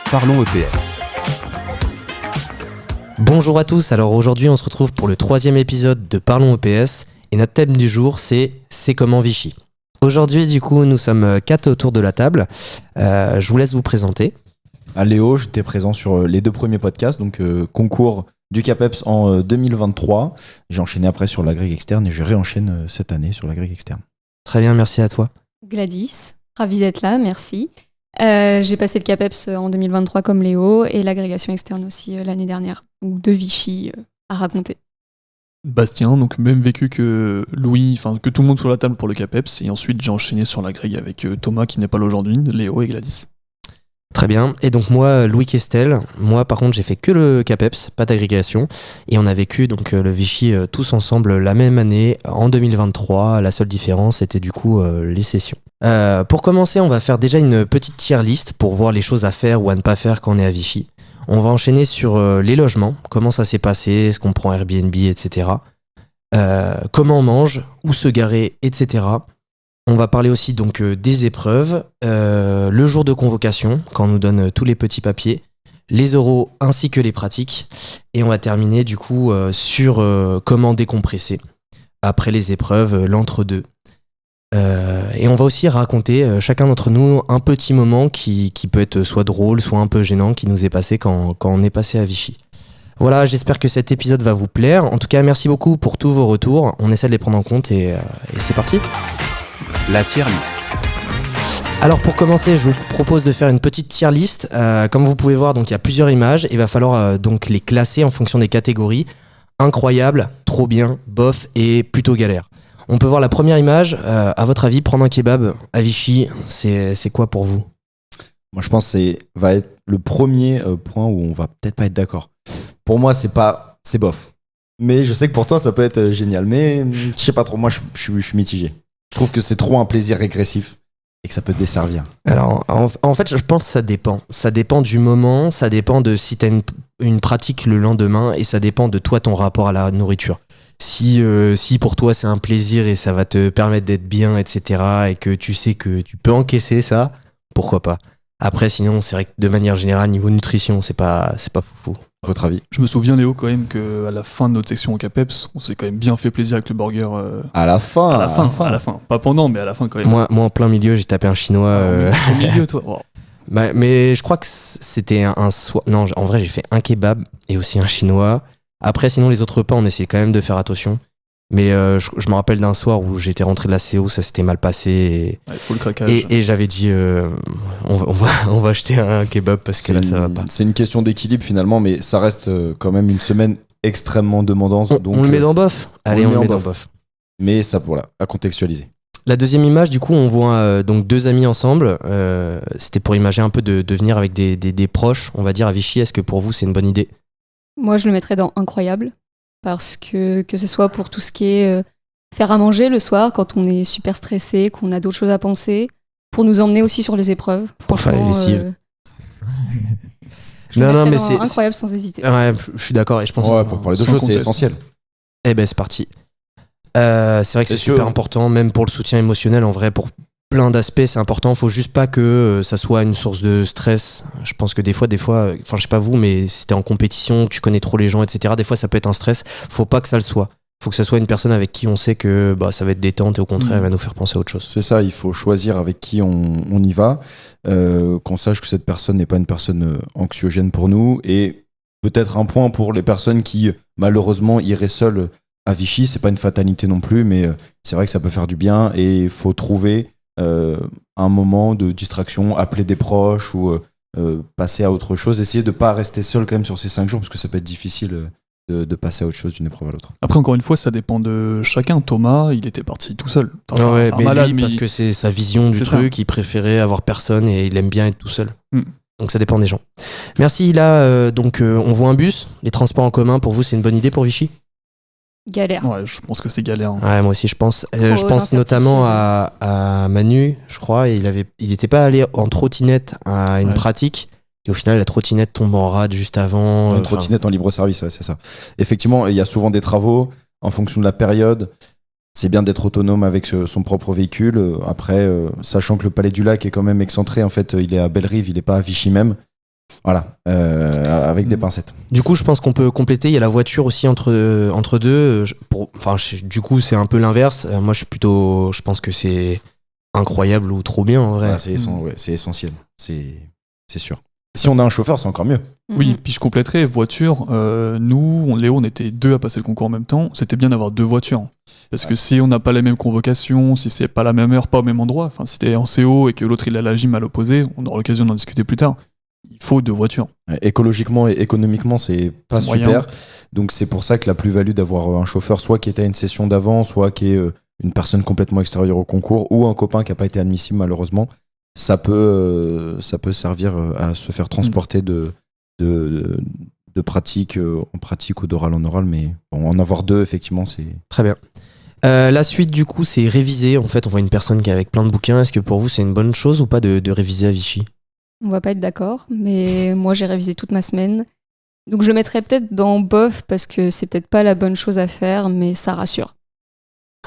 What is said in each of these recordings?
Parlons EPS. Bonjour à tous, alors aujourd'hui on se retrouve pour le 3e épisode de Parlons EPS et notre thème du jour c'est comment Vichy. Aujourd'hui du coup nous sommes 4 autour de la table, je vous laisse vous présenter. Léo, j'étais présent sur les 2 premiers podcasts, donc concours du CAPEPS en 2023. J'ai enchaîné après sur l'agrég externe et je réenchaîne cette année sur l'agrég externe. Très bien, merci à toi. Gladys, ravie d'être là, merci. J'ai passé le CAPEPS en 2023 comme Léo et l'agrégation externe aussi l'année dernière. Donc 2 Vichy à raconter. Bastien, donc même vécu que Louis, enfin que tout le monde sur la table pour le CAPEPS, et ensuite j'ai enchaîné sur l'agrég avec Thomas qui n'est pas là aujourd'hui, Léo et Gladys. Très bien, et donc moi Louis Questel, moi par contre j'ai fait que le CAPEPS, pas d'agrégation, et on a vécu donc le Vichy tous ensemble la même année en 2023, la seule différence c'était du coup les sessions. Pour commencer on va faire déjà une petite tier list pour voir les choses à faire ou à ne pas faire quand on est à Vichy. On va enchaîner sur les logements, comment ça s'est passé, est-ce qu'on prend Airbnb, etc. Comment on mange, où se garer, etc. On va parler aussi donc des épreuves, le jour de convocation, quand on nous donne tous les petits papiers, les oraux ainsi que les pratiques. Et on va terminer du coup sur comment décompresser après les épreuves, l'entre-deux. Et on va aussi raconter chacun d'entre nous un petit moment qui peut être soit drôle, soit un peu gênant, qui nous est passé quand on est passé à Vichy. Voilà, j'espère que cet épisode va vous plaire. En tout cas, merci beaucoup pour tous vos retours. On essaie de les prendre en compte et c'est parti. La tier list. Alors pour commencer, je vous propose de faire une petite tier list. Comme vous pouvez voir, donc il y a plusieurs images. Il va falloir donc les classer en fonction des catégories. Incroyable, trop bien, bof et plutôt galère. On peut voir la première image. À votre avis, prendre un kebab à Vichy, c'est quoi pour vous ? Moi je pense que va être le premier point où on va peut-être pas être d'accord. Pour moi c'est bof. Mais je sais que pour toi ça peut être génial. Mais je sais pas trop, moi je suis mitigé. Je trouve que c'est trop un plaisir régressif et que ça peut te desservir. Alors, en fait, je pense que ça dépend. Ça dépend du moment, ça dépend de si t'as une pratique le lendemain et ça dépend de toi, ton rapport à la nourriture. Si pour toi, c'est un plaisir et ça va te permettre d'être bien, etc. et que tu sais que tu peux encaisser ça, pourquoi pas. Après, sinon, c'est vrai que de manière générale, niveau nutrition, c'est pas foufou. Votre avis ? Je me souviens, Léo, quand même, qu'à la fin de notre section au CAPEPS, on s'est quand même bien fait plaisir avec le burger. À la fin. À la fin. Pas pendant, mais à la fin quand même. Moi en plein milieu, j'ai tapé un chinois. Au milieu, toi. Wow. Bah, mais je crois que c'était un soir. Non, en vrai, j'ai fait un kebab et aussi un chinois. Après, sinon, les autres repas, on essayait quand même de faire attention. Mais je me rappelle d'un soir où j'étais rentré de la CO, ça s'était mal passé. Ouais, faut le craquage. Et j'avais dit, on va acheter un kebab parce que là, ça va pas. C'est une question d'équilibre finalement, mais ça reste quand même une semaine extrêmement demandante. On le met dans bof. Allez, on le met dans bof. Mais ça, voilà, à contextualiser. La deuxième image, du coup, on voit donc 2 amis ensemble. C'était pour imaginer un peu de venir avec des proches, on va dire, à Vichy. Est-ce que pour vous, c'est une bonne idée ? Moi je le mettrais dans incroyable parce que ce soit pour tout ce qui est faire à manger le soir quand on est super stressé, qu'on a d'autres choses à penser, pour nous emmener aussi sur les épreuves. Pour faire les lessives. Non, mais c'est incroyable sans hésiter. Ouais, je suis d'accord et je pense. Ouais, pour parler de choses, c'est essentiel. Eh ben, c'est parti. C'est vrai que c'est super important, même pour le soutien émotionnel, en vrai, pour plein d'aspects, c'est important. Faut juste pas que ça soit une source de stress. Je pense que des fois, enfin, je sais pas vous, mais si t'es en compétition, tu connais trop les gens, etc., des fois, ça peut être un stress. Faut pas que ça le soit. Faut que ça soit une personne avec qui on sait que ça va être détente et au contraire, elle va nous faire penser à autre chose. C'est ça, il faut choisir avec qui on y va, qu'on sache que cette personne n'est pas une personne anxiogène pour nous. Et peut-être un point pour les personnes qui, malheureusement, iraient seules à Vichy. C'est pas une fatalité non plus, mais c'est vrai que ça peut faire du bien et il faut trouver un moment de distraction, appeler des proches ou passer à autre chose. Essayer de pas rester seul quand même sur ces 5 jours parce que ça peut être difficile de passer à autre chose d'une épreuve à l'autre. Après, encore une fois, ça dépend de chacun. Thomas, il était parti tout seul. Enfin, ouais, c'est un mais malade, lui, parce que c'est sa vision du truc, il préférait avoir personne et il aime bien être tout seul. Donc ça dépend des gens. Merci. Là, donc on voit un bus. Les transports en commun, pour vous, c'est une bonne idée pour Vichy ? Galère. Ouais, je pense que c'est galère. Ouais, moi aussi, je pense. Je pense notamment à Manu, je crois. Et il était pas allé en trottinette à une pratique. Et au final, la trottinette tombe en rade juste avant. Une trottinette en libre service, ouais, c'est ça. Effectivement, il y a souvent des travaux en fonction de la période. C'est bien d'être autonome avec son propre véhicule. Après, sachant que le Palais du Lac est quand même excentré, en fait, il est à Bellerive, il n'est pas à Vichy même. Voilà, avec des pincettes. Du coup, je pense qu'on peut compléter. Il y a la voiture aussi entre deux. Du coup, c'est un peu l'inverse. Moi, je pense que c'est incroyable ou trop bien en vrai. Voilà, c'est essentiel, c'est sûr. Si on a un chauffeur, c'est encore mieux. Oui, Mhm. puis je compléterai, voiture, Léo, on était 2 à passer le concours en même temps, c'était bien d'avoir 2 voitures. Parce que si on n'a pas les mêmes convocations, si c'est pas la même heure, pas au même endroit, enfin si t'es en CO et que l'autre il a la gym à l'opposé, on aura l'occasion d'en discuter plus tard. Il faut 2 voitures. Écologiquement et économiquement, c'est pas C'est moyen. super. Donc c'est pour ça que la plus-value d'avoir un chauffeur, soit qui était à une session d'avant, soit qui est une personne complètement extérieure au concours, ou un copain qui n'a pas été admissible malheureusement, ça peut servir à se faire transporter de pratique en pratique ou d'oral en oral, mais bon, en avoir 2, effectivement, c'est... Très bien. La suite, du coup, c'est réviser. En fait, on voit une personne qui est avec plein de bouquins. Est-ce que pour vous, c'est une bonne chose ou pas de réviser à Vichy? On va pas être d'accord, mais moi j'ai révisé toute ma semaine. Donc je le mettrais peut-être dans bof parce que c'est peut-être pas la bonne chose à faire, mais ça rassure.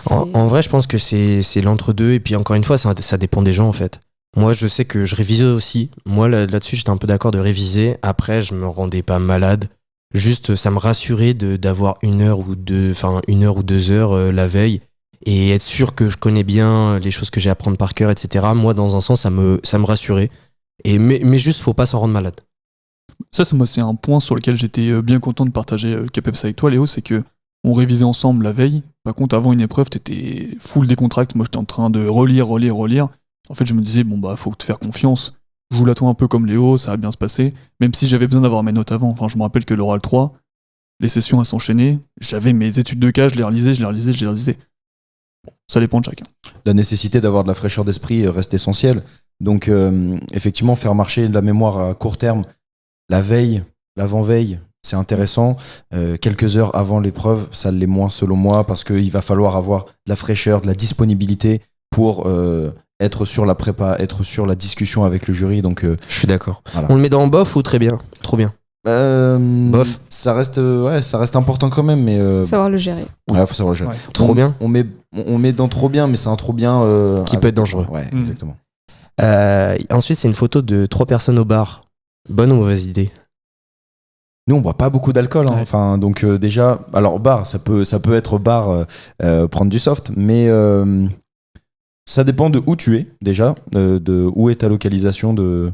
En vrai, je pense que c'est l'entre-deux. Et puis, encore une fois, ça dépend des gens, en fait. Moi, je sais que je révisais aussi. Moi, là-dessus, j'étais un peu d'accord de réviser. Après, je me rendais pas malade. Juste, ça me rassurait d'avoir 1 heure ou 2, enfin 1 heure ou 2 heures la veille et être sûr que je connais bien les choses que j'ai à apprendre par cœur, etc. Moi, dans un sens, ça me rassurait. Mais juste, faut pas s'en rendre malade. Ça, c'est un point sur lequel j'étais bien content de partager Capeps avec toi, Léo, c'est que on révisait ensemble la veille. Par contre, avant une épreuve, t'étais full décontracté. Moi, j'étais en train de relire. En fait, je me disais, bon, bah, faut te faire confiance. Joue-la toi un peu comme Léo, ça va bien se passer. Même si j'avais besoin d'avoir mes notes avant. Enfin, je me rappelle que l'oral 3, les sessions, elles s'enchaînaient. J'avais mes études de cas, je les relisais. Bon, ça dépend de chacun. La nécessité d'avoir de la fraîcheur d'esprit reste essentielle. Donc, effectivement, faire marcher la mémoire à court terme, la veille, l'avant-veille, c'est intéressant. Quelques heures avant l'épreuve, ça l'est moins selon moi, parce qu'il va falloir avoir de la fraîcheur, de la disponibilité pour être sur la prépa, être sur la discussion avec le jury. Donc, Je suis d'accord. voilà. On le met dans bof ou très bien? Trop bien. Bof. Ça reste important quand même, mais Savoir le gérer. ouais, faut savoir le gérer. Ouais. Trop bien. On met dans trop bien, mais c'est un trop bien Qui peut être dangereux. Ouais, Mm. exactement. Ensuite, c'est une photo de 3 personnes au bar. Bonne ou mauvaise idée? Nous, on boit pas beaucoup d'alcool, hein. Ouais. Enfin, donc déjà, alors bar, ça peut être bar, prendre du soft, mais ça dépend de où tu es déjà, de où est ta localisation de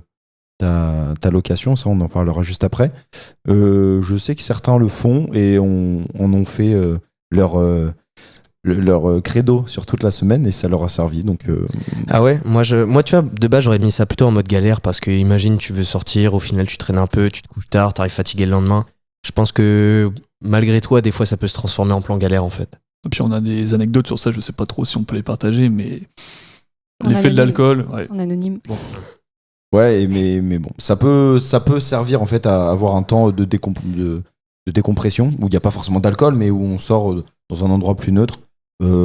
ta location. Ça, on en parlera juste après. Je sais que certains le font et en ont fait leur credo sur toute la semaine et ça leur a servi. Donc, Ah ouais, moi tu vois, de base j'aurais mis ça plutôt en mode galère parce que imagine tu veux sortir, au final tu traînes un peu, tu te couches tard, t'arrives fatigué le lendemain. Je pense que malgré toi, des fois ça peut se transformer en plan galère en fait. Et puis on a des anecdotes sur ça, je sais pas trop si on peut les partager, mais En l'effet de anonyme. l'alcool, ouais. En anonyme. ouais, mais bon, ça peut servir en fait à avoir un temps de décompression où il n'y a pas forcément d'alcool, mais où on sort dans un endroit plus neutre.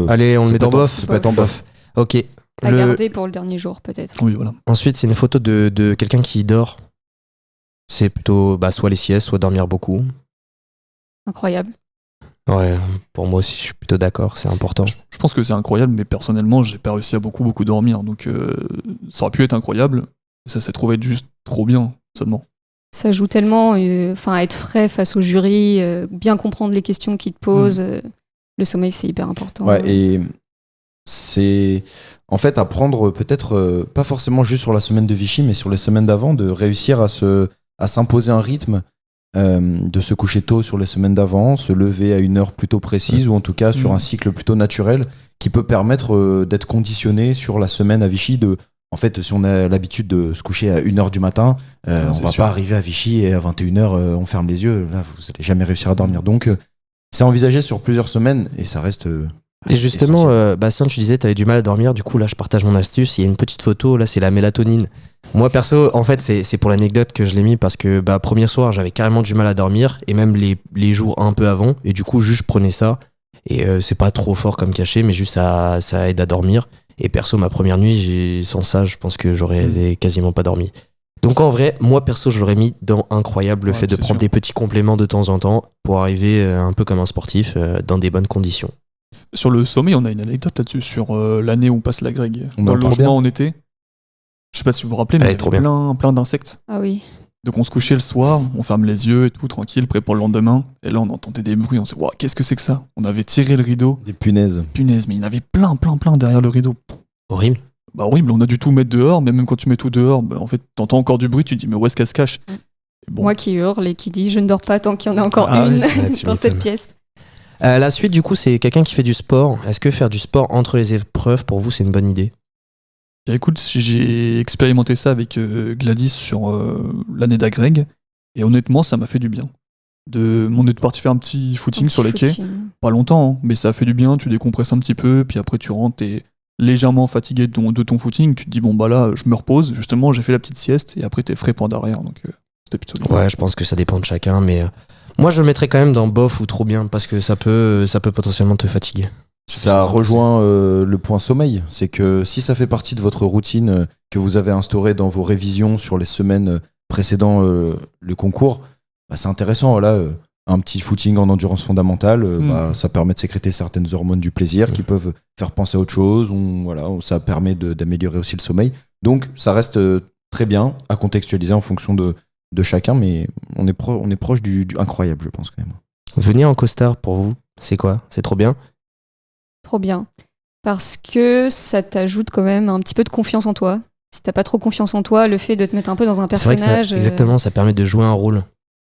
Allez, on le ça met peut dans être en- bof. ça peut être en bof. Ok. À garder pour le dernier jour, peut-être. Oui, voilà. Ensuite, c'est une photo de quelqu'un qui dort. C'est plutôt soit les siestes, soit dormir beaucoup. Incroyable. Ouais, pour moi aussi, je suis plutôt d'accord, c'est important. Je pense que c'est incroyable, mais personnellement, j'ai pas réussi à beaucoup dormir. Donc ça aurait pu être incroyable, mais ça s'est trouvé être juste trop bien seulement. Ça joue tellement, à être frais face au jury, bien comprendre les questions qu'ils te posent. Le sommeil, c'est hyper important. Ouais, et c'est en fait apprendre peut-être pas forcément juste sur la semaine de Vichy, mais sur les semaines d'avant, de réussir à s'imposer un rythme, de se coucher tôt sur les semaines d'avant, se lever à une heure plutôt précise, ou en tout cas sur un cycle plutôt naturel qui peut permettre d'être conditionné sur la semaine à Vichy. En fait, si on a l'habitude de se coucher à 1h du matin, on c'est va sûr. pas arriver à Vichy et à 21h, on ferme les yeux. Là, vous allez jamais réussir à dormir. Donc, c'est envisagé sur plusieurs semaines et ça reste. Et justement, essentiel. Bastien, tu disais, t'avais du mal à dormir. Du coup, là, je partage mon astuce. Il y a une petite photo. Là, c'est la mélatonine. Moi, perso, en fait, c'est pour l'anecdote que je l'ai mis parce que, premier soir, j'avais carrément du mal à dormir et même les jours un peu avant. Et du coup, juste, je prenais ça. Et c'est pas trop fort comme cachet, mais juste ça aide à dormir. Et perso, ma première nuit, sans ça, je pense que j'aurais quasiment pas dormi. Donc en vrai, moi perso, je l'aurais mis dans incroyable le Ouais, fait de c'est prendre sûr. des petits compléments de temps en temps pour arriver un peu comme un sportif dans des bonnes conditions. Sur le sommeil, on a une anecdote là-dessus, sur l'année où on passe la Greg. On Dans a le trop logement bien. en été. Je sais pas si vous vous rappelez, mais Elle il est y trop avait bien. plein d'insectes. Ah oui. Donc on se couchait le soir, on ferme les yeux et tout, tranquille, prêt pour le lendemain. Et là, on entendait des bruits, on se dit, Ouah, qu'est-ce que c'est que ça? On avait tiré le rideau. Des punaises. Punaise, mais il y en avait plein derrière le rideau. Horrible. Bah horrible, on a dû tout mettre dehors, mais même quand tu mets tout dehors, bah, en fait, t'entends encore du bruit, tu te dis, mais où est-ce qu'elle se cache? Et bon, Moi qui hurle et qui dit je ne dors pas tant qu'il y en a encore Ah une ouais, tu dans cette m'étonnes. pièce. La suite, du coup, c'est quelqu'un qui fait du sport. Est-ce que faire du sport entre les épreuves, pour vous, c'est une bonne idée? bah, écoute, j'ai expérimenté ça avec Gladys sur l'année d'Agreg, et honnêtement, ça m'a fait du bien. On est parti faire un petit footing sur les quais. Footing. Pas longtemps, hein, mais ça fait du bien, tu décompresses un petit peu, puis après tu rentres, t'es légèrement fatigué de ton footing, tu te dis bon bah là je me repose, justement j'ai fait la petite sieste, et après t'es frais pour derrière, donc c'était plutôt bien. Ouais, je pense que ça dépend de chacun, mais moi, je le mettrais quand même dans bof ou trop bien, parce que ça peut potentiellement te fatiguer. Ça rejoint le point sommeil. C'est que si ça fait partie de votre routine que vous avez instaurée dans vos révisions sur les semaines précédant le concours, bah, c'est intéressant. Voilà, un petit footing en endurance fondamentale, bah, ça permet de sécréter certaines hormones du plaisir qui peuvent faire penser à autre chose. Voilà, ça permet d'améliorer aussi le sommeil. Donc ça reste très bien à contextualiser en fonction de chacun, mais on est proche du incroyable, je pense quand même. Venir en costard, pour vous, c'est quoi? C'est trop bien? Trop bien. Parce que ça t'ajoute quand même un petit peu de confiance en toi. Si t'as pas trop confiance en toi, le fait de te mettre un peu dans un C'est vrai que personnage. exactement, ça permet de jouer un rôle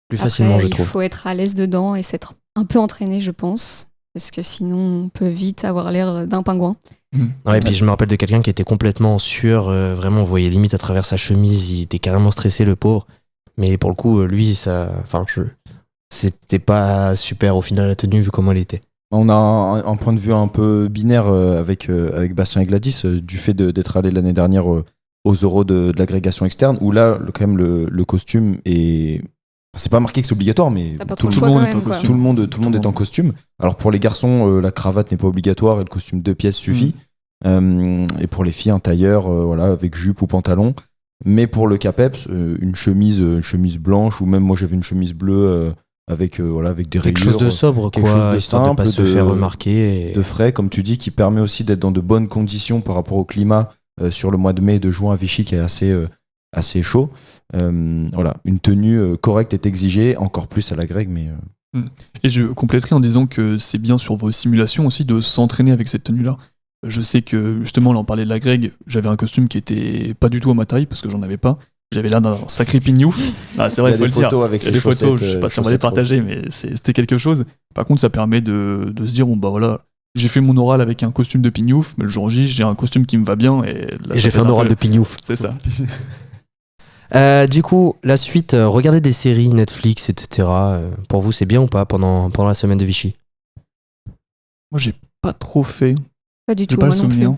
plus facilement, je il trouve. faut être à l'aise dedans et s'être un peu entraîné, je pense. Parce que sinon, on peut vite avoir l'air d'un pingouin. Ouais, et puis je me rappelle de quelqu'un qui était complètement sûr, vraiment, on voyait limite à travers sa chemise, il était carrément stressé, le pauvre. Mais pour le coup, lui, c'était pas super au final la tenue, vu comment elle était. On a un point de vue un peu binaire avec Bastien et Gladys, du fait d'être allé l'année dernière aux euros de l'agrégation externe, où là, quand même, le costume est. C'est pas marqué que c'est obligatoire, mais T'as pas tout trop le le choix monde quand est en même, quoi. costume. tout le monde est en costume. Alors pour les garçons, la cravate n'est pas obligatoire et le costume 2 pièces suffit. Et pour les filles, un tailleur voilà, avec jupe ou pantalon. Mais pour le CAPEPS, une chemise blanche, ou même moi j'avais une chemise bleue avec des Quelque rayures. chose de sobre, quelque chose quoi, de histoire de pas simple, se faire remarquer. de frais, comme tu dis, qui permet aussi d'être dans de bonnes conditions par rapport au climat sur le mois de mai et de juin à Vichy qui est assez chaud. Voilà, une tenue correcte est exigée, encore plus à la grecque, mais Et je compléterai en disant que c'est bien sur vos simulations aussi de s'entraîner avec cette tenue-là. Je sais que justement, là on parlait de la Greg, j'avais un costume qui était pas du tout à ma taille parce que j'en avais pas. J'avais l'air d'un sacré pignouf. Ah, c'est vrai, il y il faut a le des dire. photos avec Il y a les des photos, je sais chaussettes, pas si on va les partager, mais c'était quelque chose. Par contre, ça permet de se dire, bon bah voilà, j'ai fait mon oral avec un costume de pignouf, mais le jour J, j'ai un costume qui me va bien. Et, là, Et j'ai fait un oral de pignouf. C'est ça. Du coup, la suite, regardez des séries, Netflix, etc. Pour vous, c'est bien ou pas pendant la semaine de Vichy? Moi, j'ai pas trop fait. Pas du J'ai tout, pas le moi non plus. souvenir.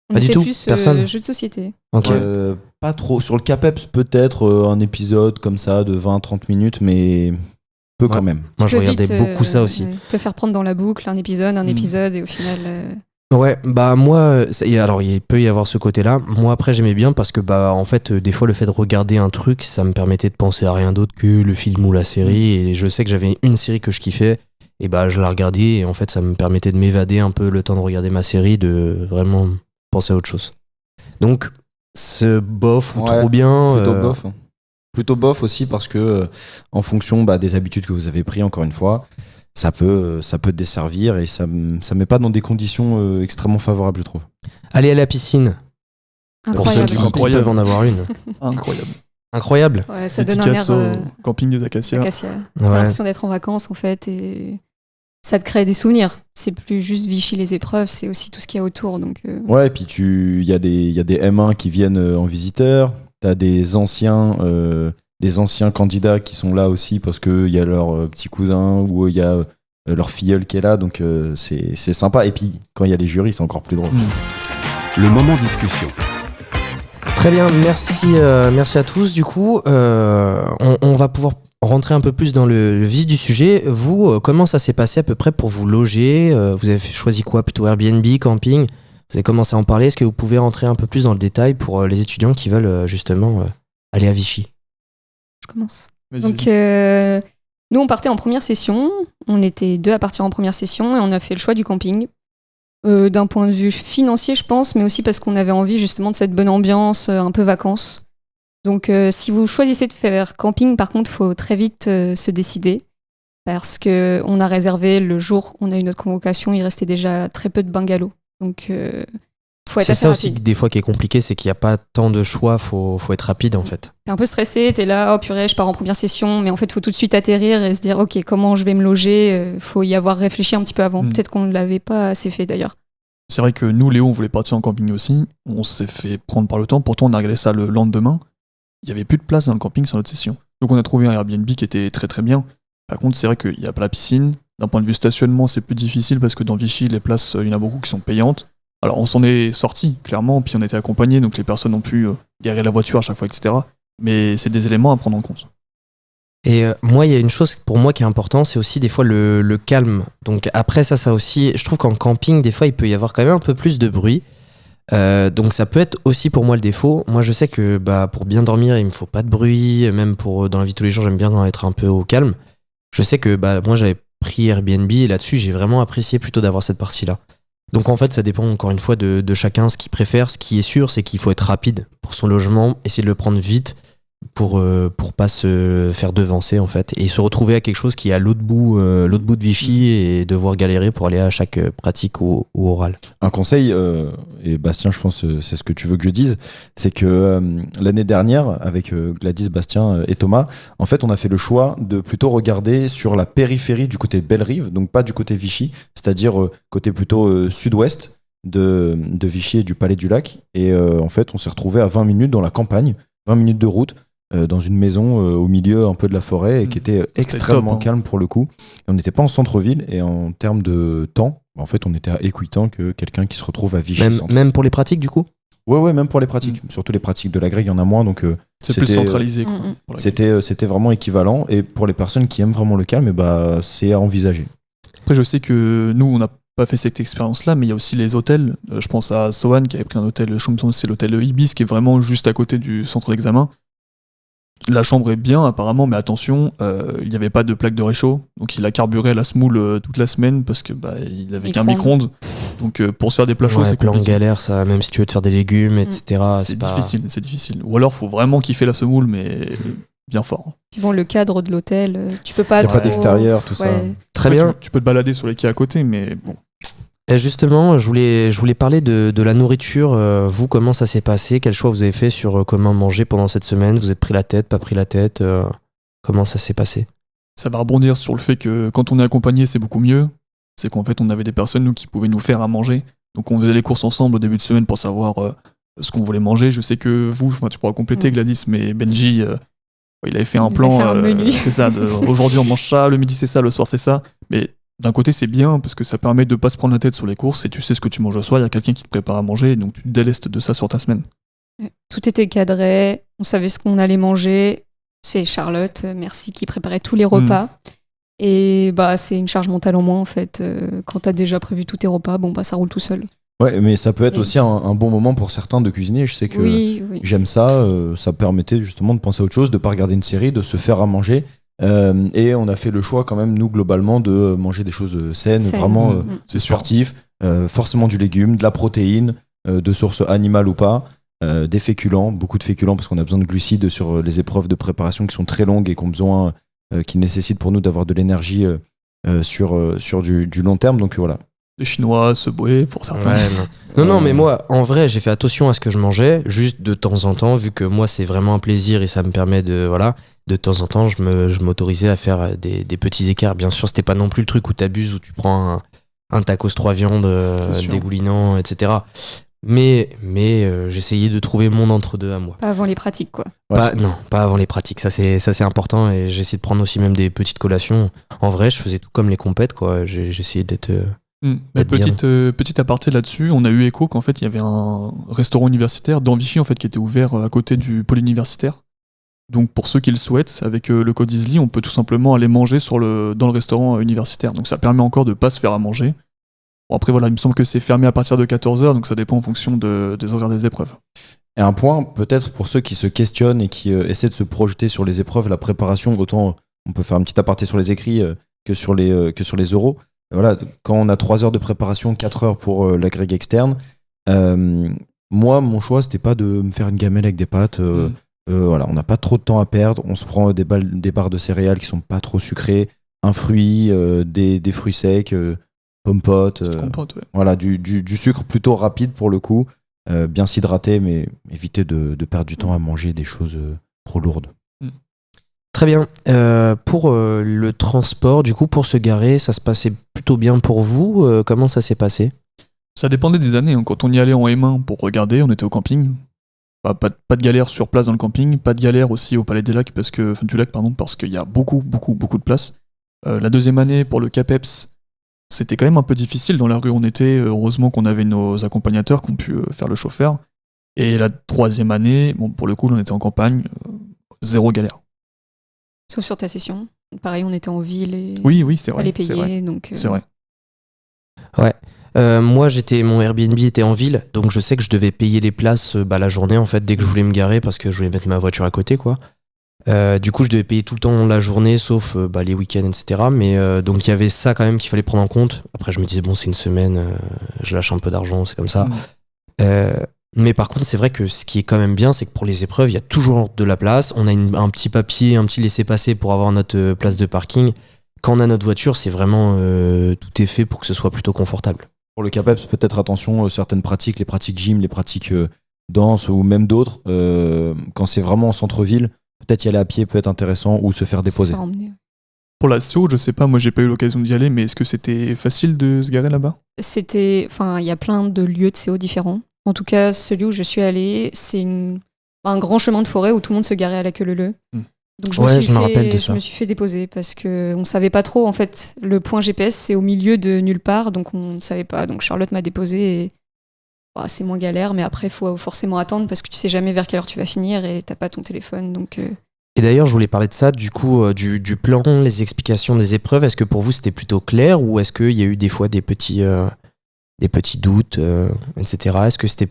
On Pas du était tout, plus personne. jeux de société. Ok. pas trop. Sur le CAPEPS, peut-être un épisode comme ça de 20-30 minutes, mais peu Ouais. quand même. Moi, je Tu peux regardais vite, beaucoup ça aussi. ouais, te faire prendre dans la boucle un épisode, et au final. Ouais, bah moi, alors il peut y avoir ce côté-là. Moi après j'aimais bien parce que bah en fait des fois le fait de regarder un truc, ça me permettait de penser à rien d'autre que le film ou la série. Et je sais que j'avais une série que je kiffais et bah je la regardais et en fait ça me permettait de m'évader un peu le temps de regarder ma série, de vraiment penser à autre chose. Donc ce bof ou Ouais, trop bien. Plutôt bof. Hein. Plutôt bof aussi parce que en fonction des habitudes que vous avez pris, encore une fois, ça peut te desservir et ça met pas dans des conditions extrêmement favorables, je trouve. Aller à la piscine. Pour ceux Incroyable. qui Incroyable. peuvent en avoir une. Incroyable. Incroyable. Ouais, ça donne un air Dédicace au camping des Acacias. Acacia. T'as Ouais. l'impression d'être en vacances en fait et ça te crée des souvenirs. C'est plus juste Vichy les épreuves, c'est aussi tout ce qu'il y a autour. Donc, Ouais, et puis il y a des M1 qui viennent en visiteur. T'as des anciens candidats qui sont là aussi parce qu'il y a leur petit cousin ou il y a leur filleul qui est là. Donc c'est sympa. Et puis quand il y a les jurys, c'est encore plus drôle. Le moment discussion. Très bien, merci à tous. Du coup, on va pouvoir rentrer un peu plus dans le vif du sujet. Vous, comment ça s'est passé à peu près pour vous loger? Vous avez choisi quoi? Plutôt Airbnb, camping? Vous avez commencé à en parler. Est-ce que vous pouvez rentrer un peu plus dans le détail pour les étudiants qui veulent justement aller à Vichy? je commence. Vas-y, Donc, vas-y. nous, on partait en première session. On était 2 à partir en première session et on a fait le choix du camping. D'un point de vue financier, je pense, mais aussi parce qu'on avait envie justement de cette bonne ambiance, un peu vacances. Donc si vous choisissez de faire camping, par contre, il faut très vite se décider parce qu'on a réservé le jour, on a eu notre convocation, il restait déjà très peu de bungalows. Donc faut être C'est assez ça aussi rapide. des fois qui est compliqué, c'est qu'il n'y a pas tant de choix, faut être rapide en fait. T'es un peu stressé, t'es là, oh purée, je pars en première session, mais en fait, faut tout de suite atterrir et se dire, ok, comment je vais me loger. Faut y avoir réfléchi un petit peu avant. Peut-être qu'on ne l'avait pas assez fait d'ailleurs. C'est vrai que nous, Léo, on voulait partir en camping aussi. On s'est fait prendre par le temps. Pourtant, on a regardé ça le lendemain. Il n'y avait plus de place dans le camping sur notre session. Donc, on a trouvé un Airbnb qui était très très bien. Par contre, c'est vrai qu'il n'y a pas la piscine. D'un point de vue stationnement, c'est plus difficile parce que dans Vichy, les places, il y en a beaucoup qui sont payantes. Alors, on s'en est sorti, clairement, puis on était accompagnés, donc les personnes ont pu garer la voiture à chaque fois, etc. Mais c'est des éléments à prendre en compte. Et moi, il y a une chose pour moi qui est importante, c'est aussi des fois le calme. Donc après ça aussi, je trouve qu'en camping, des fois, il peut y avoir quand même un peu plus de bruit. Donc ça peut être aussi pour moi le défaut. Moi, je sais que pour bien dormir, il me faut pas de bruit. Même pour dans la vie de tous les jours, j'aime bien être un peu au calme. Je sais que moi, j'avais pris Airbnb et là-dessus, j'ai vraiment apprécié plutôt d'avoir cette partie-là. Donc en fait, ça dépend encore une fois de chacun, ce qu'il préfère. Ce qui est sûr, c'est qu'il faut être rapide pour son logement, essayer de le prendre vite pour pas se faire devancer en fait et se retrouver à quelque chose qui est à l'autre bout de Vichy et devoir galérer pour aller à chaque pratique ou oral. Un conseil, et Bastien, je pense c'est ce que tu veux que je dise, c'est que l'année dernière, avec Gladys, Bastien et Thomas, en fait, on a fait le choix de plutôt regarder sur la périphérie du côté Bellerive, donc pas du côté Vichy, c'est-à-dire côté plutôt sud-ouest de Vichy et du Palais du Lac. Et en fait, on s'est retrouvé à 20 minutes dans la campagne, 20 minutes de route, dans une maison au milieu un peu de la forêt et qui était extrêmement top, hein. calme pour le coup. Et on n'était pas en centre-ville et en termes de temps, en fait, on était à équitant que quelqu'un qui se retrouve à Vichy. Même pour les pratiques du coup. Ouais, même pour les pratiques. Surtout les pratiques de la grille, il y en a moins, donc C'est plus centralisé. Quoi, pour la c'était vraiment équivalent. Et pour les personnes qui aiment vraiment le calme, c'est à envisager. Après, je sais que nous, on n'a pas fait cette expérience-là, mais il y a aussi les hôtels. Je pense à Sohan qui avait pris un hôtel, c'est l'hôtel Ibis qui est vraiment juste à côté du centre d'examen. La chambre est bien apparemment, mais attention, il n'y avait pas de plaque de réchaud, donc il a carburé à la semoule toute la semaine parce que il avait qu'un micro-ondes. Donc pour se faire des plats chauds, c'est plan compliqué. galère ça, même si tu veux te faire des légumes, etc. C'est difficile. Ou alors faut vraiment kiffer la semoule, mais bien fort. Puis bon, le cadre de l'hôtel, tu peux pas. Il n'y a pas d'extérieur, tout ça. Très Après, bien. Tu peux te balader sur les quais à côté, mais bon. Et justement, je voulais parler de la nourriture. Vous, comment ça s'est passé? Quel choix vous avez fait sur comment manger pendant cette semaine? Vous êtes pris la tête, pas pris la tête? Comment ça s'est passé? Ça va rebondir sur le fait que quand on est accompagné, c'est beaucoup mieux. C'est qu'en fait, on avait des personnes nous qui pouvaient nous faire à manger. Donc on faisait les courses ensemble au début de semaine pour savoir ce qu'on voulait manger. Je sais que vous, tu pourras compléter Gladys, mais Benji, il avait fait un plan. Fait un menu. C'est ça. Aujourd'hui, on mange ça. Le midi, c'est ça. Le soir, c'est ça. Mais d'un côté, c'est bien parce que ça permet de pas se prendre la tête sur les courses et tu sais ce que tu manges le soir. Il y a quelqu'un qui te prépare à manger, donc tu te délestes de ça sur ta semaine. Tout était cadré. On savait ce qu'on allait manger. C'est Charlotte, merci, qui préparait tous les repas. Et c'est une charge mentale en moins en fait. Quand t'as déjà prévu tous tes repas, ça roule tout seul. Ouais, mais ça peut être aussi un bon moment pour certains de cuisiner. Je sais que j'aime ça. Ça permettait justement de penser à autre chose, de pas regarder une série, de se faire à manger. Et on a fait le choix quand même, nous, globalement, de manger des choses saines, vraiment c'est sportif, forcément du légume, de la protéine, de source animale ou pas, des féculents, beaucoup de féculents parce qu'on a besoin de glucides sur les épreuves de préparation qui sont très longues et qui nécessitent pour nous d'avoir de l'énergie sur du long terme. Donc voilà. Les Chinois, Subway pour certains. Ouais, non, mais moi, en vrai, j'ai fait attention à ce que je mangeais, juste de temps en temps, vu que moi, c'est vraiment un plaisir et ça me permet de temps en temps, je m'autorisais à faire des petits écarts. Bien sûr, c'était pas non plus le truc où t'abuses, où tu prends un tacos 3 viandes dégoulinant, etc. Mais j'essayais de trouver mon entre-deux à moi. Pas avant les pratiques, quoi. Pas avant les pratiques. Ça, c'est important. Et j'essayais de prendre aussi même des petites collations. En vrai, je faisais tout comme les compètes, quoi. J'essayais d'être... Petite aparté là-dessus, on a eu écho qu'en fait il y avait un restaurant universitaire dans Vichy en fait qui était ouvert à côté du pôle universitaire. Donc pour ceux qui le souhaitent, avec le code Easily, on peut tout simplement aller manger dans le restaurant universitaire. Donc ça permet encore de pas se faire à manger. Bon après voilà, il me semble que c'est fermé à partir de 14h, donc ça dépend en fonction des horaires des épreuves. Et un point peut-être pour ceux qui se questionnent et qui essaient de se projeter sur les épreuves, la préparation, autant on peut faire un petit aparté sur les écrits que sur les euros. Voilà, quand on a 3 heures de préparation, 4 heures pour la grille externe, moi, mon choix, c'était pas de me faire une gamelle avec des pâtes. Voilà, on n'a pas trop de temps à perdre. On se prend des barres de céréales qui sont pas trop sucrées, un fruit, des fruits secs, pommes potes. Petite compote, ouais. Voilà, du sucre plutôt rapide pour le coup. Bien s'hydrater, mais éviter de perdre du temps à manger des choses trop lourdes. Très bien. Pour le transport, du coup, pour se garer, ça se passait plutôt bien pour vous. Comment ça s'est passé ? Ça dépendait des années. Hein. Quand on y allait en M1 pour regarder, on était au camping. Pas de galère sur place dans le camping, pas de galère aussi au Palais du Lac parce qu'il y a beaucoup de place. La deuxième année pour le CAPEPS, c'était quand même un peu difficile dans la rue où on était. Heureusement qu'on avait nos accompagnateurs qui ont pu faire le chauffeur. Et la troisième année, bon, pour le coup, on était en campagne, zéro galère. Sauf sur ta session. Pareil, on était en ville et Oui, c'est vrai. fallait C'est vrai. payer. Donc, C'est vrai. Ouais. Moi, mon Airbnb était en ville, donc je sais que je devais payer les places la journée en fait dès que je voulais me garer parce que je voulais mettre ma voiture à côté, quoi. Du coup, je devais payer tout le temps la journée, sauf les week-ends, etc. Mais donc il y avait ça quand même qu'il fallait prendre en compte. Après, je me disais bon, c'est une semaine, je lâche un peu d'argent, c'est comme ça. Mais par contre, c'est vrai que ce qui est quand même bien, c'est que pour les épreuves, il y a toujours de la place. On a un petit papier, un petit laissez-passer pour avoir notre place de parking. Quand on a notre voiture, c'est vraiment tout est fait pour que ce soit plutôt confortable. Pour le CAPEPS, peut-être attention, certaines pratiques, les pratiques gym, les pratiques danse ou même d'autres, quand c'est vraiment en centre-ville, peut-être y aller à pied peut être intéressant ou se faire déposer. Pour la CO, je sais pas, moi j'ai pas eu l'occasion d'y aller, mais est-ce que c'était facile de se garer là-bas ? Il y a plein de lieux de CO différents. En tout cas, celui où je suis allée, c'est un grand chemin de forêt où tout le monde se garait à la queue leu-leu. Donc je me suis fait déposer parce qu'on savait pas trop. En fait, le point GPS, c'est au milieu de nulle part, donc on ne savait pas. Donc Charlotte m'a déposé et c'est moins galère, mais après, il faut forcément attendre parce que tu sais jamais vers quelle heure tu vas finir et t'as pas ton téléphone. Donc, Et d'ailleurs, je voulais parler de ça, du coup, du plan, les explications des épreuves. Est-ce que pour vous, c'était plutôt clair ou est-ce qu'il y a eu des fois des petits doutes, etc. Est-ce que c'était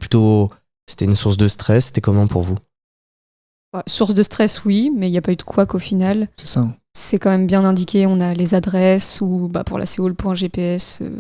une source de stress ? C'était comment pour vous ? Source de stress, oui, mais il n'y a pas eu de couac au final. C'est ça. C'est quand même bien indiqué, on a les adresses ou pour la CO, le point GPS. Il n'y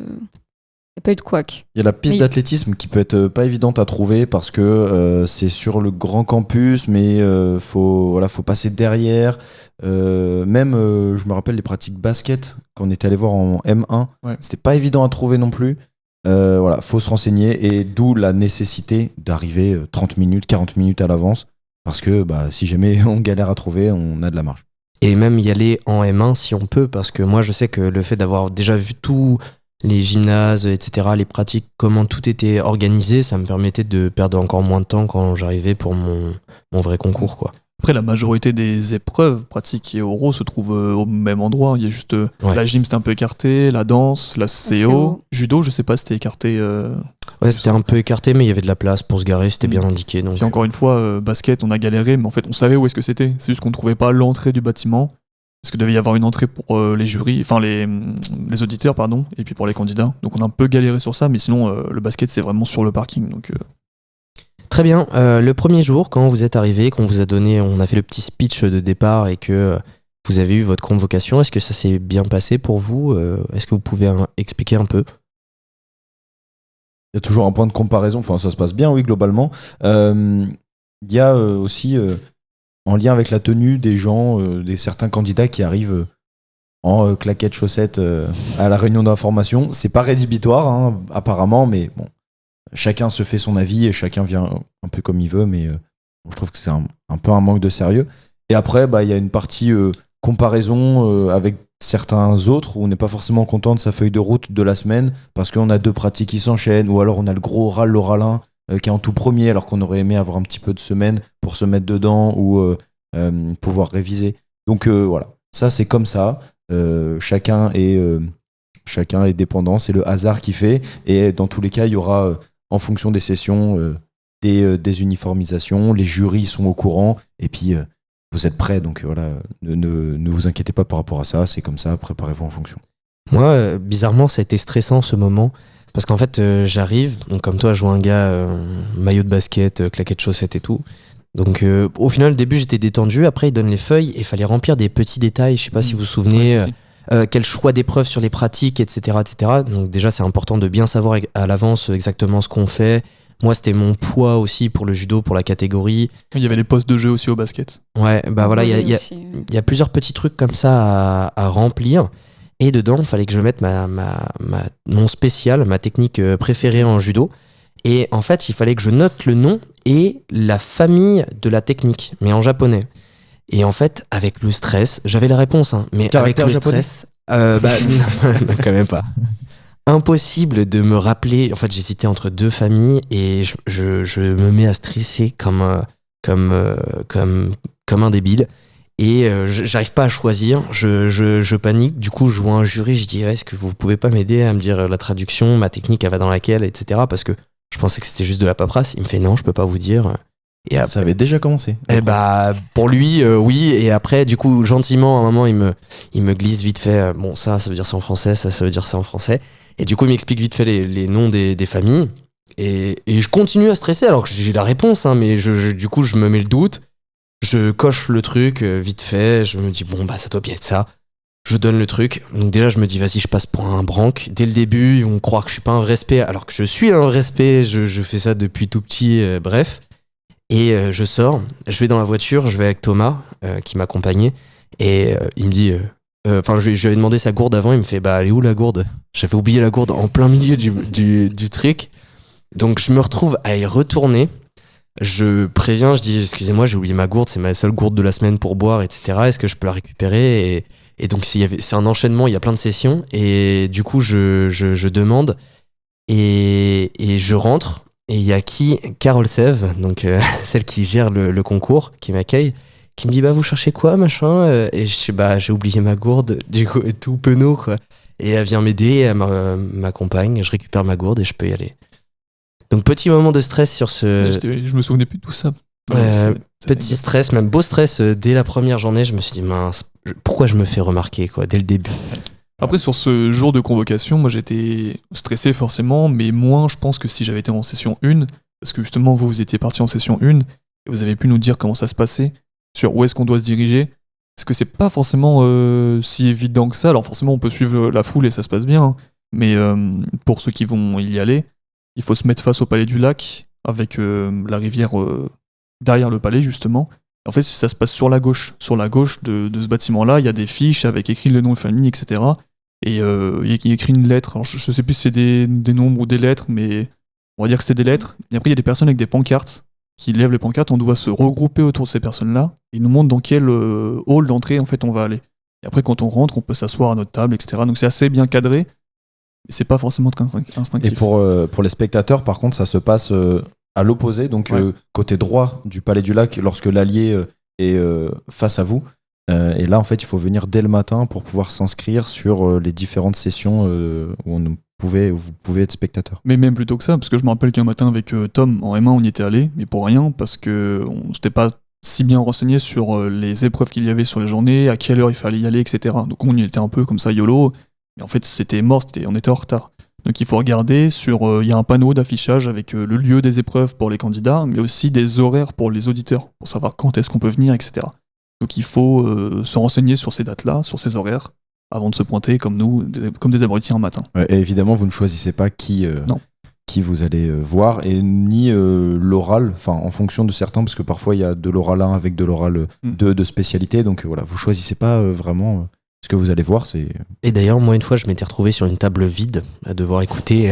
a pas eu de couac. Il y a la piste d'athlétisme qui peut être pas évidente à trouver parce que c'est sur le grand campus, mais faut passer derrière. Même, je me rappelle les pratiques basket quand on était allé voir en M1, c'était pas évident à trouver non plus. Faut se renseigner et d'où la nécessité d'arriver 30 minutes, 40 minutes à l'avance parce que si jamais on galère à trouver, on a de la marge. Et même y aller en M1 si on peut, parce que moi je sais que le fait d'avoir déjà vu tous les gymnases, etc., les pratiques, comment tout était organisé, ça me permettait de perdre encore moins de temps quand j'arrivais pour mon vrai concours, quoi. Après, la majorité des épreuves pratiques et oraux se trouvent au même endroit. Il y a juste la gym, c'était un peu écarté, la danse, la CO. Judo, je sais pas, c'était écarté. Ouais, c'était un peu écarté, mais il y avait de la place pour se garer, c'était bien indiqué. Donc... Puis encore une fois, basket, on a galéré, mais en fait, on savait où est-ce que c'était. C'est juste qu'on trouvait pas l'entrée du bâtiment. Parce qu'il devait y avoir une entrée pour les jurys, enfin les auditeurs, pardon, et puis pour les candidats. Donc on a un peu galéré sur ça, mais sinon, le basket, c'est vraiment sur le parking. Donc, Très bien. Le premier jour, quand vous êtes arrivé, qu'on vous a donné, on a fait le petit speech de départ et que vous avez eu votre convocation, est-ce que ça s'est bien passé pour vous ? Est-ce que vous pouvez expliquer un peu ? Il y a toujours un point de comparaison. Enfin, ça se passe bien, oui, globalement. Il y a aussi, en lien avec la tenue des gens, certains candidats qui arrivent en claquettes, chaussettes à la réunion d'information. C'est pas rédhibitoire, hein, apparemment, mais bon. Chacun se fait son avis et chacun vient un peu comme il veut, mais je trouve que c'est un peu un manque de sérieux. Et après, il y a une partie comparaison avec certains autres où on n'est pas forcément content de sa feuille de route de la semaine parce qu'on a deux pratiques qui s'enchaînent ou alors on a le gros oral, l'oralin qui est en tout premier alors qu'on aurait aimé avoir un petit peu de semaine pour se mettre dedans ou pouvoir réviser. Donc voilà, ça c'est comme ça. Chacun est dépendant, c'est le hasard qui fait et dans tous les cas, il y aura en fonction des sessions, des uniformisations, les jurys sont au courant, et puis vous êtes prêts, donc voilà, ne vous inquiétez pas par rapport à ça, c'est comme ça, préparez-vous en fonction. Moi, bizarrement, ça a été stressant ce moment, parce qu'en fait, j'arrive, donc comme toi, je vois un gars, maillot de basket, claquettes chaussettes et tout, donc au final, au début, j'étais détendu, après, il donne les feuilles, et il fallait remplir des petits détails, je sais pas si vous vous souvenez... Ouais, si. Quel choix d'épreuves sur les pratiques, etc., etc. Donc déjà, c'est important de bien savoir à l'avance exactement ce qu'on fait. Moi, c'était mon poids aussi pour le judo, pour la catégorie. Il y avait les postes de jeu aussi au basket. Ouais, bah voilà, il y a, Aussi. il y a plusieurs petits trucs comme ça à remplir. Et dedans, il fallait que je mette mon spécial, ma technique préférée en judo. Et en fait, il fallait que je note le nom et la famille de la technique, mais en japonais. Et en fait, avec le stress, j'avais la réponse, hein, mais Caractère avec le japonais stress, non, quand même pas. Impossible de me rappeler. En fait, j'hésitais entre deux familles et je me mets à stresser comme un débile. Et j'arrive pas à choisir, je panique. Du coup, je vois un jury, je dis est-ce que vous pouvez pas m'aider à me dire la traduction, ma technique, elle va dans laquelle, etc. Parce que je pensais que c'était juste de la paperasse. Il me fait non, je peux pas vous dire. Et après, Ça avait déjà commencé. eh bah, pour lui, oui. Et après, du coup, gentiment, à un moment, il me glisse vite fait. Bon, ça veut dire ça en français, ça veut dire ça en français. Et du coup, il m'explique vite fait les noms des familles. Et je continue à stresser alors que j'ai la réponse, hein, mais du coup, je me mets le doute. Je coche le truc vite fait. Je me dis, bon, bah, ça doit bien être ça. Je donne le truc. Donc, déjà, je me dis, vas-y, je passe pour un branque. Dès le début, ils vont croire que je suis pas un respect, alors que je suis un respect. Je fais ça depuis tout petit, bref. Et je sors, je vais dans la voiture, je vais avec Thomas qui m'accompagnait et il me dit, enfin je lui avais demandé sa gourde avant, il me fait bah elle est où la gourde? J'avais oublié la gourde en plein milieu du truc, donc je me retrouve à y retourner. Je préviens, je dis excusez-moi j'ai oublié ma gourde, c'est ma seule gourde de la semaine pour boire, etc. Est-ce que je peux la récupérer? Et donc c'est un enchaînement, il y a plein de sessions et du coup je demande et je rentre. Et il y a Carole Sève, donc celle qui gère le concours, qui m'accueille, qui me dit bah vous cherchez quoi machin, et je suis bah j'ai oublié ma gourde, du coup tout penaud quoi. Et elle vient m'aider, elle m'accompagne, je récupère ma gourde et je peux y aller. Donc petit moment de stress sur ce Je me souvenais plus de tout ça. petit stress, même beau stress dès la première journée. Je me suis dit mince, pourquoi je me fais remarquer quoi dès le début. Après, sur ce jour de convocation, moi j'étais stressé forcément, mais moins je pense que si j'avais été en session 1, parce que justement vous étiez parti en session 1, et vous avez pu nous dire comment ça se passait, sur où est-ce qu'on doit se diriger, parce que c'est pas forcément si évident que ça, alors forcément on peut suivre la foule et ça se passe bien, hein, mais pour ceux qui vont y aller, il faut se mettre face au palais du lac, avec la rivière derrière le palais justement. En fait, ça se passe sur la gauche de ce bâtiment-là, il y a des fiches avec écrit le nom de famille, etc. Et il y a écrit une lettre. Alors, je sais plus si c'est des nombres ou des lettres, mais on va dire que c'est des lettres. Et après, il y a des personnes avec des pancartes qui lèvent les pancartes. On doit se regrouper autour de ces personnes-là. Et ils nous montrent dans quel hall d'entrée en fait on va aller. Et après, quand on rentre, on peut s'asseoir à notre table, etc. Donc c'est assez bien cadré, mais c'est pas forcément très instinctif. Et pour les spectateurs, par contre, ça se passe à l'opposé, donc Ouais. côté droit du Palais du Lac, lorsque l'allié est face à vous. Et là, en fait, il faut venir dès le matin pour pouvoir s'inscrire sur les différentes sessions où vous pouvez être spectateur. Mais même plutôt que ça, parce que je me rappelle qu'un matin avec Tom, en M1, on y était allé, mais pour rien, parce que on s'était pas si bien renseigné sur les épreuves qu'il y avait sur les journées, à quelle heure il fallait y aller, etc. Donc on y était un peu comme ça YOLO, mais en fait c'était mort, on était en retard. Donc il faut regarder il y a un panneau d'affichage avec le lieu des épreuves pour les candidats, mais aussi des horaires pour les auditeurs, pour savoir quand est-ce qu'on peut venir, etc. Donc il faut se renseigner sur ces dates-là, sur ces horaires, avant de se pointer comme nous, comme des abrutis un matin. Et évidemment, vous ne choisissez pas qui vous allez voir, et ni l'oral, enfin en fonction de certains, parce que parfois il y a de l'oral 1 avec de l'oral 2 de spécialité, donc voilà, vous choisissez pas vraiment ce que vous allez voir. Et d'ailleurs, moi, une fois, je m'étais retrouvé sur une table vide à devoir écouter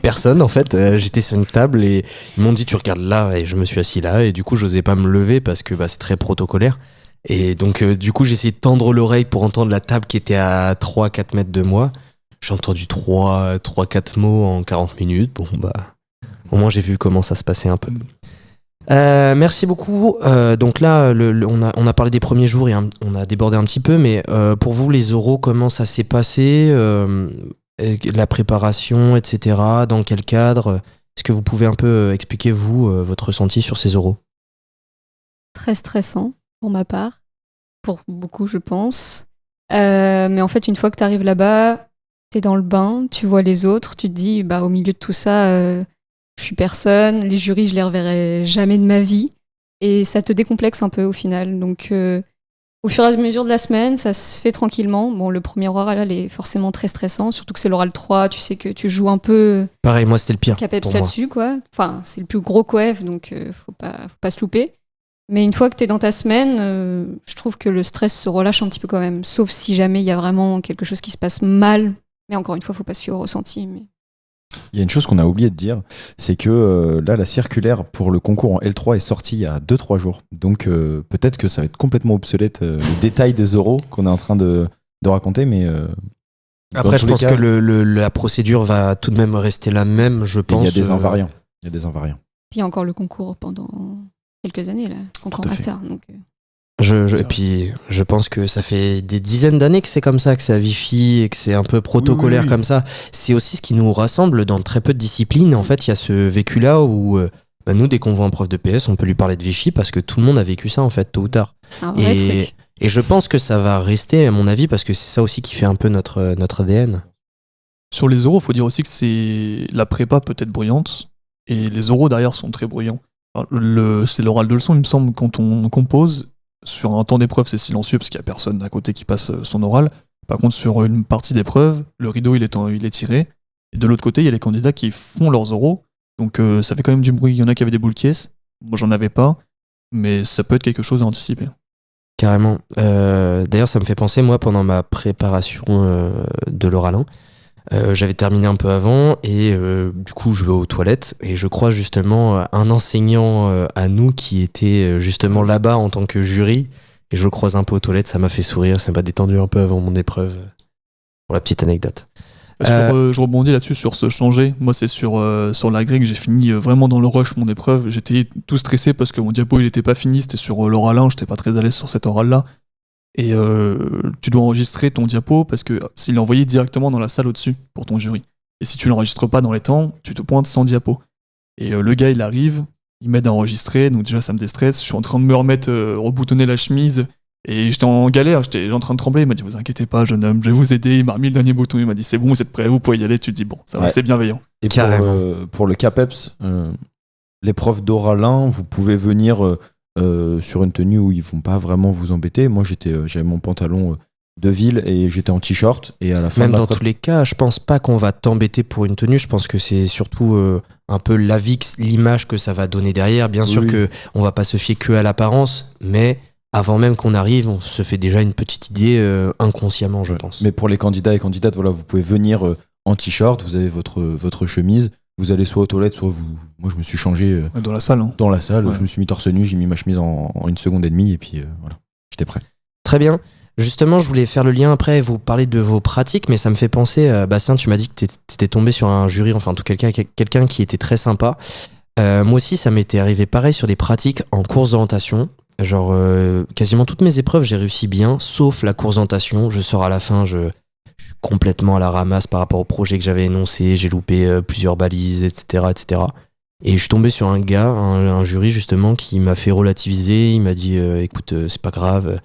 personne. En fait, j'étais sur une table et ils m'ont dit tu regardes là, et je me suis assis là, et du coup, j'osais pas me lever parce que c'est très protocolaire. Et donc, du coup, j'ai essayé de tendre l'oreille pour entendre la table qui était à 3-4 mètres de moi. J'ai entendu 3-4 mots en 40 minutes. Bon, au moins, j'ai vu comment ça se passait un peu. Merci beaucoup. Donc là, on a parlé des premiers jours et on a débordé un petit peu, mais pour vous, les oraux, comment ça s'est passé, la préparation, etc. Dans quel cadre? Est-ce que vous pouvez un peu expliquer, vous, votre ressenti sur ces oraux? Très stressant, pour ma part. Pour beaucoup, je pense. Mais en fait, une fois que tu arrives là-bas, t'es dans le bain, tu vois les autres, tu te dis, au milieu de tout ça, je suis personne, les jurys, je les reverrai jamais de ma vie. Et ça te décomplexe un peu au final. Donc, Au fur et à mesure de la semaine, ça se fait tranquillement. Bon, le premier oral est forcément très stressant, surtout que c'est l'oral 3, tu sais que tu joues un peu Pareil, moi c'était le pire. CAPEPS pour moi. là-dessus, quoi. Enfin, c'est le plus gros coef, donc faut pas se louper. Mais une fois que t'es dans ta semaine, je trouve que le stress se relâche un petit peu quand même. Sauf si jamais il y a vraiment quelque chose qui se passe mal. Mais encore une fois, faut pas se fier au ressenti. Mais... Il y a une chose qu'on a oublié de dire, c'est que là, la circulaire pour le concours en L3 est sortie il y a 2-3 jours. Donc peut-être que ça va être complètement obsolète, le détail des euros qu'on est en train de raconter, mais... Après, dans je tous les pense cas, que la procédure va tout de même rester la même, je pense. il y a des invariants. Il y a des invariants. Puis il y a encore le concours pendant quelques années, là. Concours Tout à fait. master. Donc, Et puis, je pense que ça fait des dizaines d'années que c'est comme ça, que c'est à Vichy et que c'est un peu protocolaire Oui. comme ça. C'est aussi ce qui nous rassemble dans très peu de disciplines. En fait, il y a ce vécu-là où nous, dès qu'on voit un prof de PS, on peut lui parler de Vichy parce que tout le monde a vécu ça, en fait, tôt ou tard. c'est un vrai truc. Et je pense que ça va rester, à mon avis, parce que c'est ça aussi qui fait un peu notre ADN. Sur les oraux, il faut dire aussi que c'est la prépa peut être bruyante et les oraux derrière sont très bruyants. Alors, c'est l'oral de leçon, il me semble, quand on compose. Sur un temps d'épreuve, c'est silencieux parce qu'il n'y a personne à côté qui passe son oral. Par contre, sur une partie d'épreuve, le rideau il est tiré. Et de l'autre côté, il y a les candidats qui font leurs oraux. Donc ça fait quand même du bruit. Il y en a qui avaient des boules caisses. Moi, j'en avais pas. Mais ça peut être quelque chose à anticiper. Carrément. D'ailleurs, ça me fait penser, moi, pendant ma préparation de l'oral 1, j'avais terminé un peu avant et du coup je vais aux toilettes et je crois justement un enseignant à nous qui était justement là-bas en tant que jury et je le croise un peu aux toilettes, ça m'a fait sourire, ça m'a détendu un peu avant mon épreuve, pour la petite anecdote. Je rebondis là-dessus sur ce changer. Moi, c'est sur la grecque, j'ai fini vraiment dans le rush mon épreuve. J'étais tout stressé parce que mon diapo il était pas fini, c'était sur l'oral 1, j'étais pas très à l'aise sur cet oral-là. Et tu dois enregistrer ton diapo parce que s'il est envoyé directement dans la salle au-dessus pour ton jury. Et si tu l'enregistres pas dans les temps, tu te pointes sans diapo. Et le gars, il arrive, il m'aide à enregistrer, donc déjà ça me déstresse. Je suis en train de me remettre, reboutonner la chemise, et j'étais en galère, j'étais en train de trembler. Il m'a dit, vous inquiétez pas, jeune homme, je vais vous aider. Il m'a remis le dernier bouton, il m'a dit, c'est bon, vous êtes prêts, vous pouvez y aller. Tu te dis, bon, ça va, Ouais. c'est bienveillant. Et Carrément. pour le CAPEPS, l'épreuve d'oral 1, vous pouvez venir sur une tenue où ils vont pas vraiment vous embêter. Moi, j'avais mon pantalon de ville et j'étais en t-shirt. Et à la fin Même de la dans tous les cas, je pense pas qu'on va t'embêter pour une tenue. Je pense que c'est surtout un peu l'image que ça va donner derrière. Bien sûr Oui. que on va pas se fier que à l'apparence, mais avant même qu'on arrive, on se fait déjà une petite idée inconsciemment, je pense. Mais pour les candidats et candidates, voilà, vous pouvez venir en t-shirt, vous avez votre chemise, vous allez soit aux toilettes, soit vous. Moi, je me suis changé Dans la salle, hein. dans la salle, Ouais. je me suis mis torse nu, j'ai mis ma chemise en 1 seconde et demie, et puis voilà, j'étais prêt. Très bien. Justement, je voulais faire le lien après, vous parler de vos pratiques, mais ça me fait penser, Bastien, tu m'as dit que t'étais tombé sur un jury, enfin tout quelqu'un qui était très sympa. Moi aussi, ça m'était arrivé pareil sur des pratiques en course d'orientation. Genre, quasiment toutes mes épreuves, j'ai réussi bien, sauf la course d'orientation. Je sors à la fin, je suis complètement à la ramasse par rapport au projet que j'avais énoncé, j'ai loupé plusieurs balises, etc., etc. Et je suis tombé sur un gars, un jury justement, qui m'a fait relativiser. Il m'a dit, écoute, c'est pas grave.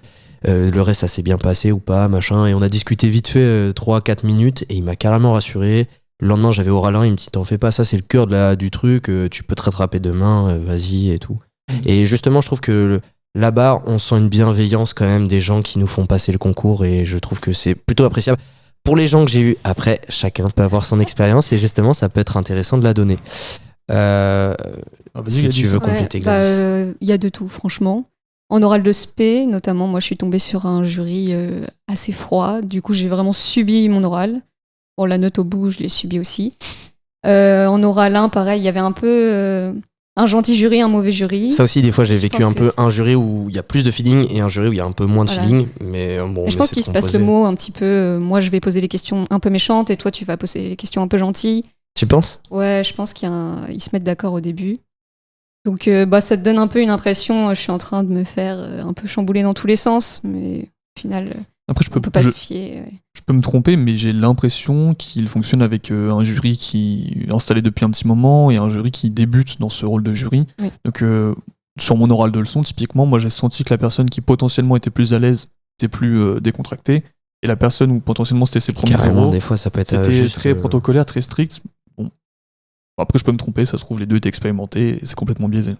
Le reste, ça s'est bien passé ou pas, machin. Et on a discuté vite fait 3-4 minutes et il m'a carrément rassuré. Le lendemain, j'avais oral 1, il me dit, t'en fais pas, ça c'est le cœur du truc, tu peux te rattraper demain, vas-y et tout. Et justement, je trouve que là-bas, on sent une bienveillance quand même des gens qui nous font passer le concours et je trouve que c'est plutôt appréciable. Pour les gens que j'ai eus, après, chacun peut avoir son expérience et justement, ça peut être intéressant de la donner. Vas-y, Si Gladys. tu veux compléter, Gladys. Il y a de tout, franchement. En oral de spé, notamment, moi, je suis tombée sur un jury assez froid. Du coup, j'ai vraiment subi mon oral. Bon, la note au bout, je l'ai subi aussi. En oral 1, pareil, il y avait un peu un gentil jury, un mauvais jury. Ça aussi, des fois, j'ai Je vécu pense un que peu c'est- un jury où il y a plus de feeling et un jury où il y a un peu moins de Voilà. feeling. Mais bon, Et je pense qu'il se passe le mot un petit peu. Moi, je vais poser les questions un peu méchantes et toi, tu vas poser les questions un peu gentilles. Tu penses? Ouais, je pense qu'ils se mettent d'accord au début. Donc, ça te donne un peu une impression. Je suis en train de me faire un peu chambouler dans tous les sens, mais au final, Après, on peut pas se fier. Ouais. je peux me tromper, mais j'ai l'impression qu'il fonctionne avec un jury qui est installé depuis un petit moment et un jury qui débute dans ce rôle de jury. Oui. Donc, sur mon oral de leçon, typiquement, moi j'ai senti que la personne qui potentiellement était plus à l'aise était plus décontractée, et la personne où potentiellement c'était ses premiers Carrément, oraux, des fois, ça peut être c'était juste. très protocolaire, très strict. Bon. Après, je peux me tromper, ça se trouve, les deux étaient expérimentés et c'est complètement biaisé.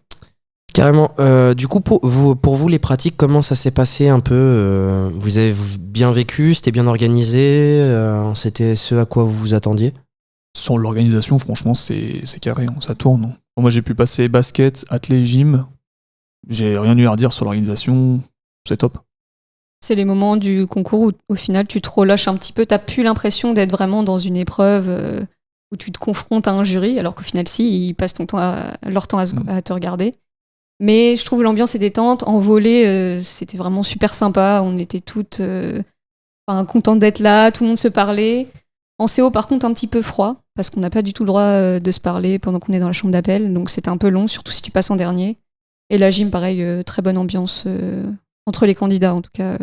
Carrément. Du coup, pour vous, les pratiques, comment ça s'est passé un peu vous avez bien vécu? C'était bien organisé? C'était ce à quoi vous vous attendiez? Sur l'organisation, franchement, c'est carré, hein, ça tourne. Hein. Moi, j'ai pu passer basket, athlé et gym. J'ai rien eu à redire sur l'organisation. C'est top. C'est les moments du concours où, au final, tu te relâches un petit peu. T'as plus l'impression d'être vraiment dans une épreuve où tu te confrontes à un jury, alors qu'au final, si, ils passent leur temps à te regarder. Mais je trouve l'ambiance est détente. En volley, c'était vraiment super sympa. On était toutes contentes d'être là. Tout le monde se parlait. En CO, par contre, un petit peu froid, parce qu'on n'a pas du tout le droit de se parler pendant qu'on est dans la chambre d'appel. Donc c'était un peu long, surtout si tu passes en dernier. Et la gym, pareil, très bonne ambiance entre les candidats, en tout cas.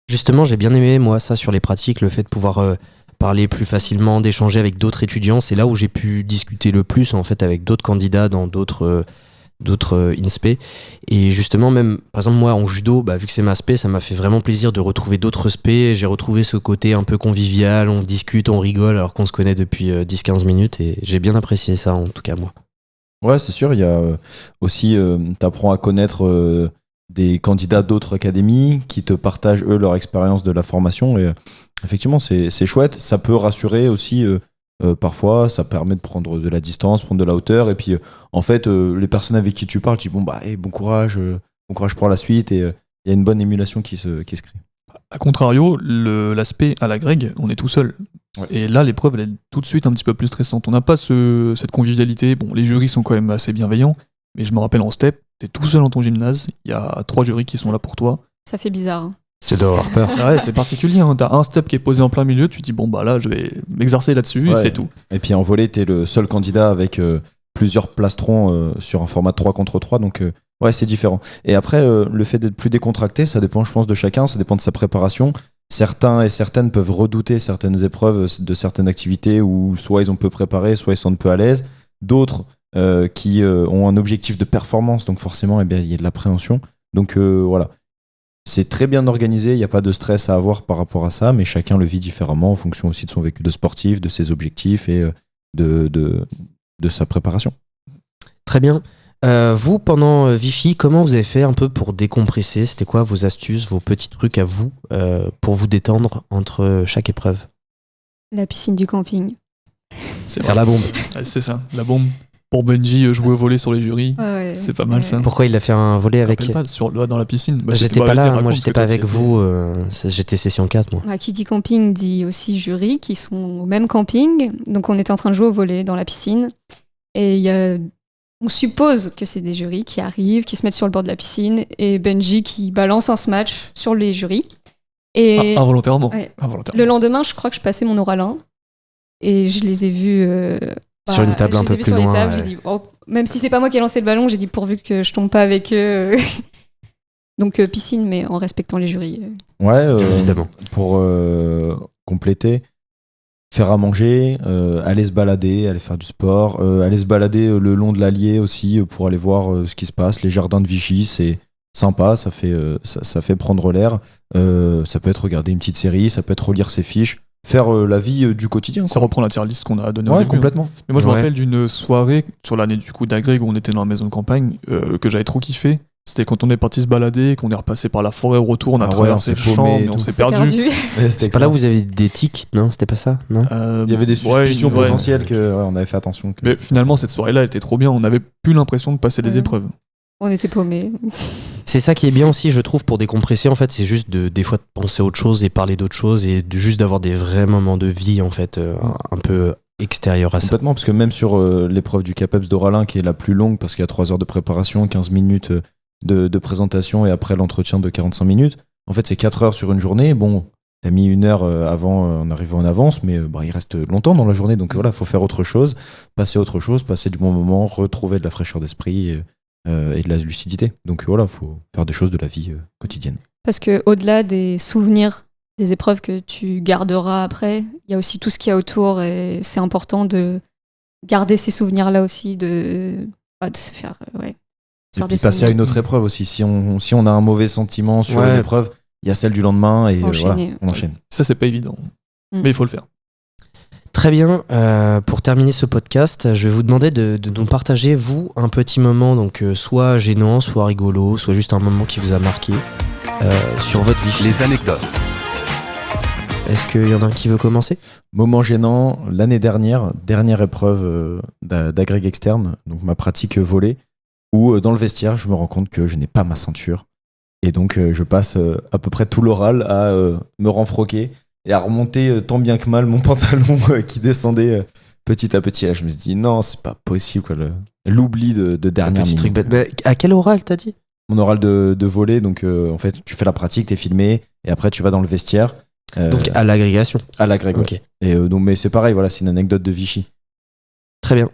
Justement, j'ai bien aimé, moi, ça sur les pratiques, le fait de pouvoir parler plus facilement, d'échanger avec d'autres étudiants. C'est là où j'ai pu discuter le plus, en fait, avec d'autres candidats dans d'autres INSPE. Et justement, même, par exemple, moi, en judo, vu que c'est ma spé, ça m'a fait vraiment plaisir de retrouver d'autres spé. J'ai retrouvé ce côté un peu convivial, on discute, on rigole, alors qu'on se connaît depuis 10-15 minutes. Et j'ai bien apprécié ça, en tout cas, moi. Ouais, c'est sûr, il y a aussi, t'apprends à connaître des candidats d'autres académies qui te partagent, eux, leur expérience de la formation. Et effectivement, c'est chouette. Ça peut rassurer aussi, parfois, ça permet de prendre de la distance, prendre de la hauteur. Et puis, en fait, les personnes avec qui tu parles, tu dis, bon courage pour la suite. Et il y a une bonne émulation qui se crée. A contrario, l'aspect à la Greg, on est tout seul. Ouais. Et là, l'épreuve, elle est tout de suite un petit peu plus stressante. On n'a pas cette convivialité. Bon, les jurys sont quand même assez bienveillants, mais je me rappelle en step, t'es tout seul dans ton gymnase, il y a 3 jurys qui sont là pour toi. Ça fait bizarre. Hein. C'est d'avoir peur. Ouais, c'est particulier. Hein. T'as un step qui est posé en plein milieu, tu te dis, là, je vais m'exercer là-dessus, et c'est tout. Et puis en volley, t'es le seul candidat avec plusieurs plastrons sur un format 3 contre 3, donc ouais, c'est différent. Et après, le fait d'être plus décontracté, ça dépend, je pense, de chacun, ça dépend de sa préparation. Certains et certaines peuvent redouter certaines épreuves de certaines activités où soit ils ont peu préparé, soit ils sont un peu à l'aise. D'autres qui ont un objectif de performance, donc forcément, il y a de l'appréhension. Donc voilà. C'est très bien organisé, il n'y a pas de stress à avoir par rapport à ça, mais chacun le vit différemment en fonction aussi de son vécu de sportif, de ses objectifs et de sa préparation. Très bien. Vous, pendant Vichy, comment vous avez fait un peu pour décompresser? C'était quoi vos astuces, vos petits trucs à vous pour vous détendre entre chaque épreuve? La piscine du camping. C'est Faire la bombe. Ouais, c'est ça, la bombe. Pour Bungie, jouer au volley sur les jurys, Ouais. c'est pas mal ça. Pourquoi il a fait un volet Je me avec... rappelle pas, dans la piscine. J'étais pas là, moi j'étais pas avec vous, j'étais session 4 moi. Qui dit camping dit aussi jury qui sont au même camping. Donc on était en train de jouer au volley dans la piscine. Et on suppose que c'est des jurys qui arrivent, qui se mettent sur le bord de la piscine. Et Benji qui balance un smash sur les jurys. Et Involontairement. Ouais. Involontairement. Le lendemain, je crois que je passais mon oral 1. Et je les ai vus... Sur une table un peu plus loin. Ouais. J'ai dit, même si c'est pas moi qui ai lancé le ballon, j'ai dit pourvu que je tombe pas avec eux. Donc piscine, mais en respectant les jurys. Ouais, évidemment. Pour compléter, faire à manger, aller se balader, aller faire du sport, aller se balader le long de l'Allier aussi pour aller voir ce qui se passe. Les jardins de Vichy, c'est sympa, ça fait prendre l'air. Ça peut être regarder une petite série, ça peut être relire ses fiches. Faire la vie du quotidien. Ça reprend la tier list qu'on a donnée au Ouais, début. complètement. Mais moi, je me Ouais. rappelle d'une soirée sur l'année du coup d'Agrég où on était dans la maison de campagne que j'avais trop kiffé. C'était quand on est parti se balader, qu'on est repassé par la forêt au retour, on a traversé on le s'est champ, paumé et mais on tout. s'est C'est perdu. C'est pas là où vous avez des tics, non? C'était pas ça, non? Il y avait des suspicions ouais. potentielles on avait fait attention. Mais finalement, cette soirée-là, elle était trop bien. On n'avait plus l'impression de passer des Ouais. épreuves. On était paumés. C'est ça qui est bien aussi, je trouve, pour décompresser, en fait, c'est juste des fois de penser à autre chose et parler d'autre chose et juste d'avoir des vrais moments de vie, en fait, un peu extérieurs à ça. Complètement, parce que même sur l'épreuve du CAPEPS d'Oralin, qui est la plus longue, parce qu'il y a 3 heures de préparation, 15 minutes de présentation et après l'entretien de 45 minutes, en fait, c'est 4 heures sur une journée. Bon, t'as mis 1 heure avant en arrivant en avance, mais il reste longtemps dans la journée, donc voilà, faut faire autre chose, passer du bon moment, retrouver de la fraîcheur d'esprit et de la lucidité. Donc voilà, faut faire des choses de la vie quotidienne. Parce que au-delà des souvenirs, des épreuves que tu garderas après, il y a aussi tout ce qu'il y a autour et c'est important de garder ces souvenirs-là aussi, de se faire... Et faire puis des passer à souvenirs. une autre épreuve aussi. Si on a un mauvais sentiment sur Ouais. une épreuve, il y a celle du lendemain et Enchaîner. voilà, on enchaîne. Ça, c'est pas évident. Mm. Mais il faut le faire. Très bien, pour terminer ce podcast, je vais vous demander de nous partager, vous, un petit moment, donc soit gênant, soit rigolo, soit juste un moment qui vous a marqué sur votre Vichy. Les anecdotes. Est-ce qu'il y en a un qui veut commencer ? Moment gênant, l'année dernière épreuve d'agrég externe, donc ma pratique volée, où dans le vestiaire, je me rends compte que je n'ai pas ma ceinture. Et donc, je passe à peu près tout l'oral à me renfroquer et à remonter tant bien que mal mon pantalon qui descendait petit à petit. Là, je me suis dit, non, c'est pas possible, quoi, l'oubli de dernière Petit truc minute. bête. Mais à quel oral t'as dit ? Mon oral de volée, donc en fait, tu fais la pratique, t'es filmé, et après, tu vas dans le vestiaire. Donc à l'agrégation. À l'agrég, ouais. Ok. Et donc, mais c'est pareil, voilà, c'est une anecdote de Vichy. Très bien.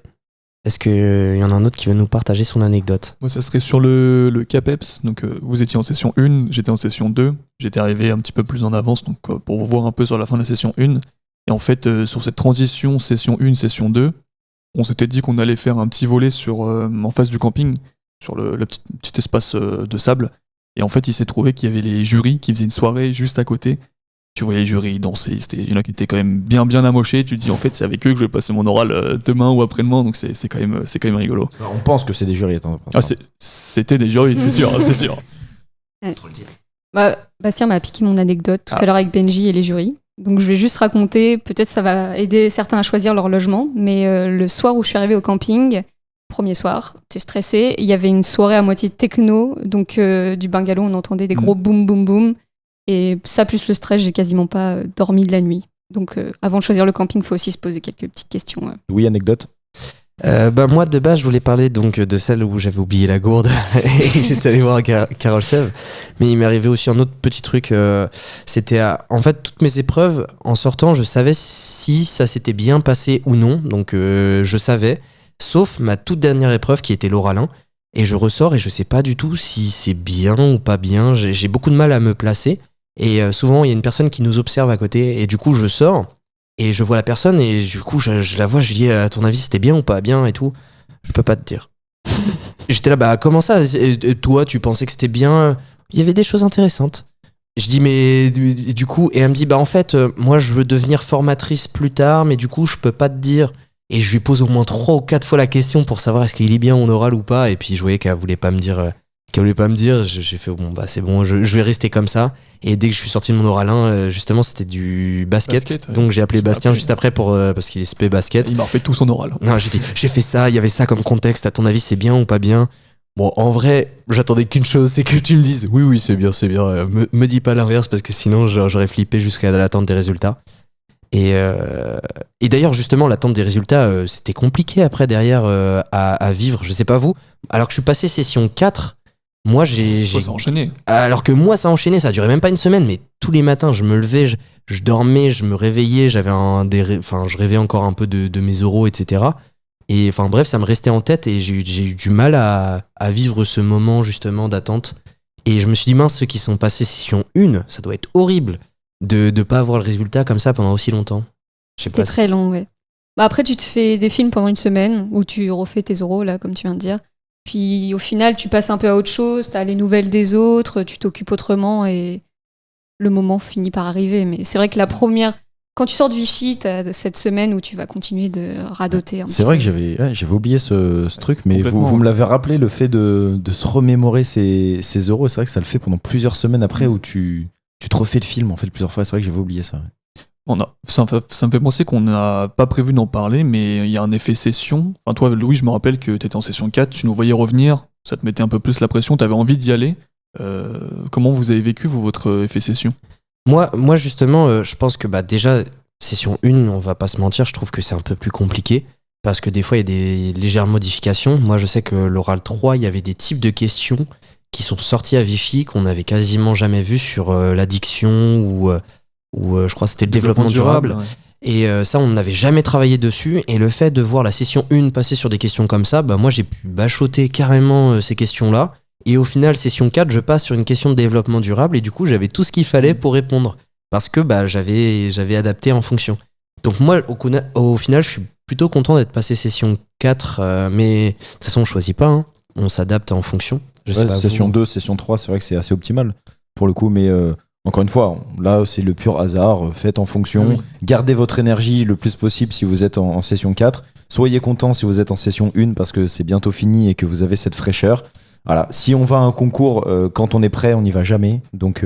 Est-ce qu'il y en a un autre qui veut nous partager son anecdote ? Moi, ça serait sur le CAPEPS. Donc, vous étiez en session 1, j'étais en session 2. J'étais arrivé un petit peu plus en avance donc, pour vous voir un peu sur la fin de la session 1. Et en fait, sur cette transition session 1, session 2, on s'était dit qu'on allait faire un petit volet en face du camping, sur le petit espace de sable. Et en fait, il s'est trouvé qu'il y avait les jurys qui faisaient une soirée juste à côté. Tu voyais les jurys danser, il y en a qui étaient quand même bien amochés. Tu te dis, en fait, c'est avec eux que je vais passer mon oral demain ou après-demain, donc c'est quand même rigolo. Alors, on pense que c'est des jurys, attends. Ah, c'était des jurys, c'est sûr, c'est sûr. Bah, Bastien m'a piqué mon anecdote tout à l'heure avec Benji et les jurys. Donc je vais juste raconter, peut-être ça va aider certains à choisir leur logement, mais le soir où je suis arrivée au camping, premier soir, t'es stressé, il y avait une soirée à moitié techno, donc du bungalow, on entendait des gros boum boum boum, et ça plus le stress, j'ai quasiment pas dormi de la nuit. Donc avant de choisir le camping, il faut aussi se poser quelques petites questions. Oui, anecdote. Moi de base je voulais parler donc de celle où j'avais oublié la gourde et que j'étais allé voir Carole Sèvres, mais il m'est arrivé aussi un autre petit truc, c'était en fait toutes mes épreuves en sortant je savais si ça s'était bien passé ou non, donc je savais, sauf ma toute dernière épreuve qui était l'oral 1, et je ressors et je sais pas du tout si c'est bien ou pas bien, j'ai beaucoup de mal à me placer, et souvent il y a une personne qui nous observe à côté et du coup je sors et je vois la personne et du coup je la vois, je lui dis à ton avis c'était bien ou pas bien et tout. Je peux pas te dire. J'étais là, bah comment ça et toi tu pensais que c'était bien? Il y avait des choses intéressantes. Je dis mais du coup, et elle me dit bah en fait moi je veux devenir formatrice plus tard mais du coup je peux pas te dire. Et je lui pose au moins 3 ou 4 fois la question pour savoir est-ce qu'il est bien en oral ou pas, et puis je voyais qu'elle voulait pas me dire. J'ai fait bon bah c'est bon, je vais rester comme ça. Et dès que je suis sorti de mon oral 1, justement c'était du basket, ouais. donc j'ai appelé Bastien juste après parce qu'il est spé basket. Il m'a refait tout son oral. Non, j'ai dit j'ai fait ça, il y avait ça comme contexte, à ton avis c'est bien ou pas bien? Bon en vrai j'attendais qu'une chose, c'est que tu me dises oui c'est bien, me dis pas l'inverse parce que sinon j'aurais flippé jusqu'à l'attente des résultats. Et d'ailleurs justement l'attente des résultats c'était compliqué après derrière à vivre, je sais pas vous, alors que je suis passé session 4. Moi, Ça enchaîné. Alors que moi, ça a enchaîné, ça a duré même pas une semaine, mais tous les matins, je me levais, je dormais, je me réveillais, je rêvais encore un peu de mes oraux, etc. Et enfin bref, ça me restait en tête et j'ai eu du mal à vivre ce moment justement d'attente. Et je me suis dit, mince, ceux qui sont passés session 1, ça doit être horrible de pas avoir le résultat comme ça pendant aussi longtemps. Je sais pas. C'est très long, ouais. Bah après, tu te fais des films pendant une semaine où tu refais tes oraux, là, comme tu viens de dire. Puis au final, tu passes un peu à autre chose, t'as les nouvelles des autres, tu t'occupes autrement et le moment finit par arriver. Mais c'est vrai que la première, quand tu sors de Vichy, t'as cette semaine où tu vas continuer de radoter. Un C'est petit vrai peu. que j'avais oublié ce truc, mais Complètement, vous me l'avez rappelé, le fait de se remémorer ces euros, c'est vrai que ça le fait pendant plusieurs semaines après où tu te refais le film en fait plusieurs fois, c'est vrai que j'avais oublié ça. Ça me fait penser qu'on n'a pas prévu d'en parler, mais il y a un effet session. Enfin, toi, Louis, je me rappelle que tu étais en session 4, tu nous voyais revenir, ça te mettait un peu plus la pression, tu avais envie d'y aller. Comment vous avez vécu, vous, votre effet session ? Moi justement, je pense que bah, déjà, session 1, on va pas se mentir, je trouve que c'est un peu plus compliqué. Parce que des fois, il y a des légères modifications. Moi, je sais que l'oral 3, il y avait des types de questions qui sont sortis à Vichy, qu'on n'avait quasiment jamais vu sur l'addiction ou je crois que c'était le développement durable. Ouais. Et ça, on n'avait jamais travaillé dessus. Et le fait de voir la session 1 passer sur des questions comme ça, bah, moi, j'ai pu bachoter carrément ces questions-là. Et au final, session 4, je passe sur une question de développement durable. Et du coup, j'avais tout ce qu'il fallait pour répondre. Parce que bah, j'avais adapté en fonction. Donc moi, au final, je suis plutôt content d'être passé session 4. Mais de toute façon, on choisit pas. Hein. On s'adapte en fonction. Je sais pas, Session vous. 2, session 3, c'est vrai que c'est assez optimal pour le coup, mais Encore une fois, là, c'est le pur hasard. Faites en fonction. Oui. Gardez votre énergie le plus possible si vous êtes en session 4. Soyez content si vous êtes en session 1 parce que c'est bientôt fini et que vous avez cette fraîcheur. Voilà. Si on va à un concours, quand on est prêt, on n'y va jamais. Donc,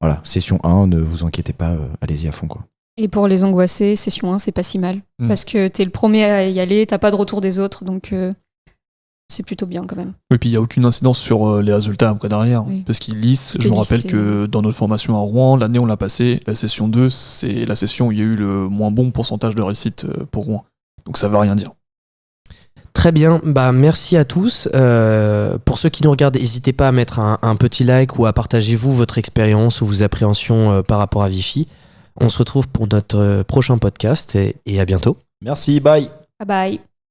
voilà. Session 1, ne vous inquiétez pas. Allez-y à fond, quoi. Et pour les angoissés, session 1, c'est pas si mal. Parce que t'es le premier à y aller, t'as pas de retour des autres, donc c'est plutôt bien quand même. Et puis il n'y a aucune incidence sur les résultats après derrière, Oui. parce qu'ils lissent. Tout Je est me rappelle lissé. que dans notre formation à Rouen, l'année où on l'a passé, la session 2, c'est la session où il y a eu le moins bon pourcentage de réussite pour Rouen. Donc ça veut rien dire. Très bien, bah merci à tous. Pour ceux qui nous regardent, n'hésitez pas à mettre un petit like ou à partager vous votre expérience ou vos appréhensions par rapport à Vichy. On se retrouve pour notre prochain podcast et à bientôt. Merci, bye. Bye bye.